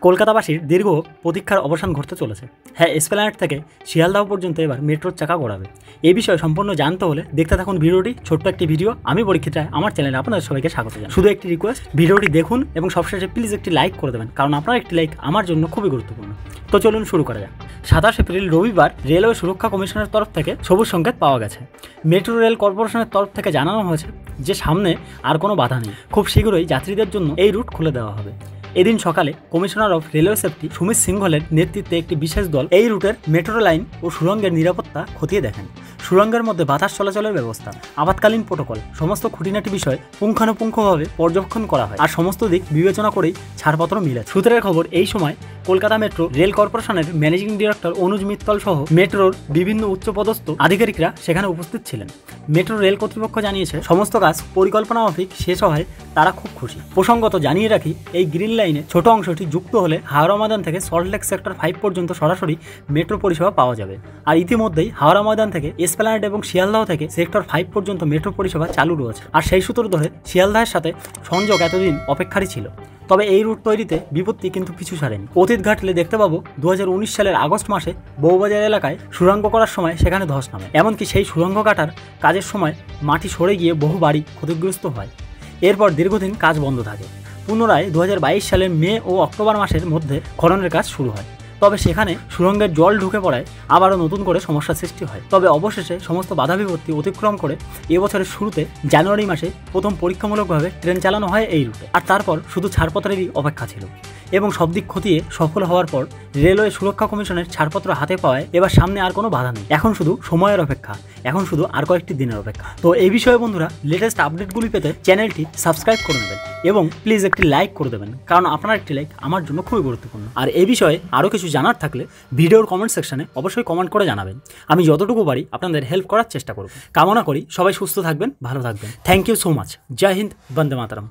কলকাতাবাসীর দীর্ঘ প্রতীক্ষার অবসান ঘটতে চলেছে। হ্যাঁ, এসপ্ল্যানেড থেকে শিয়ালদহ পর্যন্ত এবার মেট্রোর চাকা গড়াবে। এই বিষয়ে সম্পূর্ণ জানতে হলে দেখতে থাকুন ভিডিওটি। ছোট্ট একটি ভিডিও, আমি পরীক্ষিত রায়, আমার চ্যানেলে আপনাদের সবাইকে স্বাগত জানাই। শুধু একটি রিকোয়েস্ট, ভিডিওটি দেখুন এবং সবশেষে প্লিজ একটি লাইক করে দেবেন, কারণ আপনার একটি লাইক আমার জন্য খুবই গুরুত্বপূর্ণ। তো চলুন শুরু করা যাক। 27 এপ্রিল রবিবার রেলওয়ে সুরক্ষা কমিশনের তরফ থেকে সবুজ সংকেত পাওয়া গেছে। মেট্রো রেল কর্পোরেশনের তরফ থেকে জানানো হয়েছে যে সামনে আর কোনো বাধা নেই, খুব শীঘ্রই যাত্রীদের জন্য এই রুট খুলে দেওয়া হবে। এদিন সকালে commissioner of railway safety Sumit সিংহলের নেতৃত্বে একটি বিশেষ দল এই রুটের মেট্রো লাইন ও সুড়ঙ্গের নিরাপত্তা খতিয়ে দেখেন। সুড়ঙ্গের মধ্যে বাতাস চলাচলের ব্যবস্থা, আপাতকালীন প্রোটোকল, সমস্ত খুঁটিনাটি বিষয় পুঙ্খানুপুঙ্খভাবে পর্যবেক্ষণ করা হয়, আর সমস্ত দিক বিবেচনা করেই ছাড়পত্র মিলে। সূত্রের খবর, এই সময় কলকাতা মেট্রো রেল কর্পোরেশনের ম্যানেজিং ডিরেক্টর অনুজ মিত্তল সহ মেট্রোর বিভিন্ন উচ্চপদস্থ আধিকারিকরা সেখানে উপস্থিত ছিলেন। মেট্রো রেল কর্তৃপক্ষ জানিয়েছে সমস্ত কাজ পরিকল্পনা মাফিক শেষ হওয়ায় তারা খুব খুশি। প্রসঙ্গত জানিয়ে রাখি, এই গ্রিন লাইনে ছোট অংশটি যুক্ত হলে হাওড়া ময়দান থেকে সল্টলেক সেক্টর 5 পর্যন্ত সরাসরি মেট্রো পরিষেবা পাওয়া যাবে। আর ইতিমধ্যেই হাওড়া ময়দান থেকে এসপ্ল্যানেড এবং শিয়ালদহ থেকে সেক্টর 5 পর্যন্ত মেট্রো পরিষেবা চালু রয়েছে। আর সেই সূত্র ধরে শিয়ালদহের সাথে সংযোগ এতদিন অপেক্ষারই ছিল। তবে এই রুট তৈরিতে বিপত্তি কিন্তু পিছু ছাড়েনি। অতীত ঘাটলে দেখতে পাবো 2019 সালের আগস্ট মাসে বউবাজার এলাকায় সুড়ঙ্গ করার সময় সেখানে ধস নামে। এমনকি সেই সুড়ঙ্গ কাটার কাজের সময় মাটি সরে গিয়ে বহু বাড়ি ক্ষতিগ্রস্ত হয়। এরপর দীর্ঘদিন কাজ বন্ধ থাকে। পুনরায় 2022 সালের মে ও অক্টোবর মাসের মধ্যে খননের কাজ শুরু হয়। তবে সেখানে সুড়ঙ্গের জল ঢুকে পড়ায় আবারও নতুন করে সমস্যার সৃষ্টি হয়। তবে অবশেষে সমস্ত বাধা বিপত্তি অতিক্রম করে এবছরের শুরুতে জানুয়ারি মাসে প্রথম পরীক্ষামূলকভাবে ট্রেন চালানো হয় এই রুটে। আর তারপর শুধু ছাড়পত্রেরই অপেক্ষা ছিল। এবং সব দিক খতিয়ে সফল হওয়ার পর রেলওয়ে সুরক্ষা কমিশনের ছাড়পত্র হাতে পাওয়ায় এবার সামনে আর কোনো বাধা নেই। এখন শুধু সময়ের অপেক্ষা, এখন শুধু আর কয়েকটি দিনের অপেক্ষা। তো এই বিষয়ে বন্ধুরা, লেটেস্ট আপডেটগুলি পেতে চ্যানেলটি সাবস্ক্রাইব করে নেবেন এবং প্লিজ একটি লাইক করে দেবেন, কারণ আপনার একটি লাইক আমার জন্য খুবই গুরুত্বপূর্ণ। আর এই বিষয়ে আরও কিছু জানার থাকলে ভিডিওর কমেন্ট সেকশনে অবশ্যই কমেন্ট করে জানাবেন। আমি যতটুকু পারি আপনাদের হেল্প করার চেষ্টা করব। কামনা করি সবাই সুস্থ থাকবেন, ভালো থাকবেন। Thank you so much. জয় হিন্দ, বন্দে মাতরম।